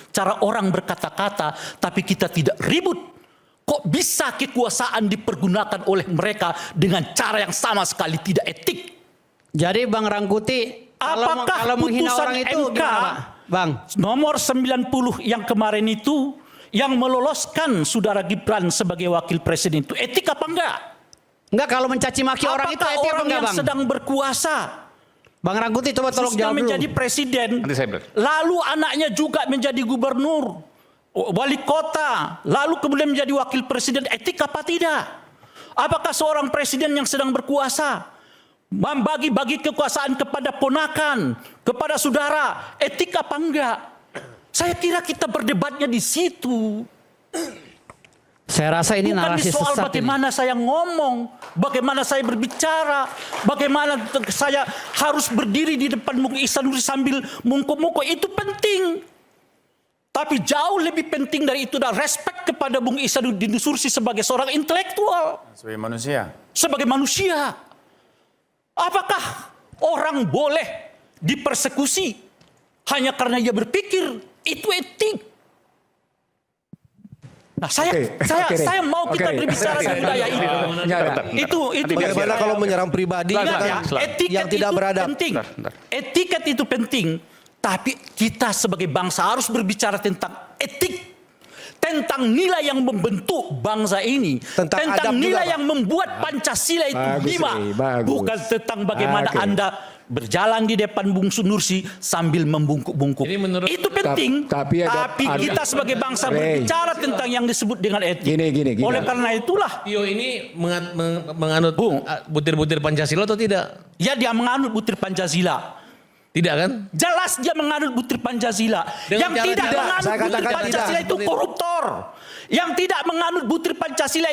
cara orang berkata-kata, tapi kita tidak ribut. Kok bisa kekuasaan dipergunakan oleh mereka dengan cara yang sama sekali tidak etik? Jadi Bang Rangkuti, Apakah kalau menghina putusan orang itu MK gimana, Pak? Bang? nomor 90 yang kemarin itu yang meloloskan Saudara Gibran sebagai wakil presiden itu etik apa enggak? Enggak, kalau mencaci maki orang itu Apakah etik apa orang enggak, yang Bang? sedang berkuasa Bang Rangkuti coba tolong sudah jawab dulu. menjadi presiden, Nanti saya lalu anaknya juga menjadi gubernur, wali kota, lalu kemudian menjadi wakil presiden, etik apa tidak? Apakah seorang presiden yang sedang berkuasa membagi-bagi kekuasaan kepada ponakan, kepada saudara, etik apa enggak? Saya kira kita berdebatnya di situ. Saya rasa ini Bukan narasi di soal sesat bagaimana saya ngomong, bagaimana saya berbicara, bagaimana saya harus berdiri di depan Bung Ihsanuddin sambil mungkuk-mungkuk, itu penting. Tapi jauh lebih penting dari itu adalah respek kepada Bung Ihsanuddin Nursi sebagai seorang intelektual, sebagai manusia. sebagai manusia. Apakah orang boleh dipersekusi hanya karena dia berpikir? Itu etik. Nah, saya mau kita berbicara di budaya ini. Itu Bagaimana kalau menyerang pribadi yang tidak beradab? penting. Etiket itu penting, tapi kita sebagai bangsa harus berbicara tentang etik, tentang nilai yang membentuk bangsa ini, Tentang adab nilai juga, Pak. yang membuat Pancasila itu Bagus, lima, bagus. bukan tentang bagaimana Oke. Anda berjalan di depan Bung Nursi sambil membungkuk-bungkuk. Jadi menurut- Itu penting, Tapi ada- kita sebagai bangsa Rey. berbicara tentang yang disebut dengan etik. Gini. Oleh karena itulah, Tio ini menganut Bung. butir-butir Pancasila atau tidak? ya dia menganut butir Pancasila. Tidak kan? Jelas dia menganut butir Pancasila. Dengan Yang cara tidak tidak. menganut Saya butir katakan Pancasila tidak. itu koruptor. Yang tidak menganut butir Pancasila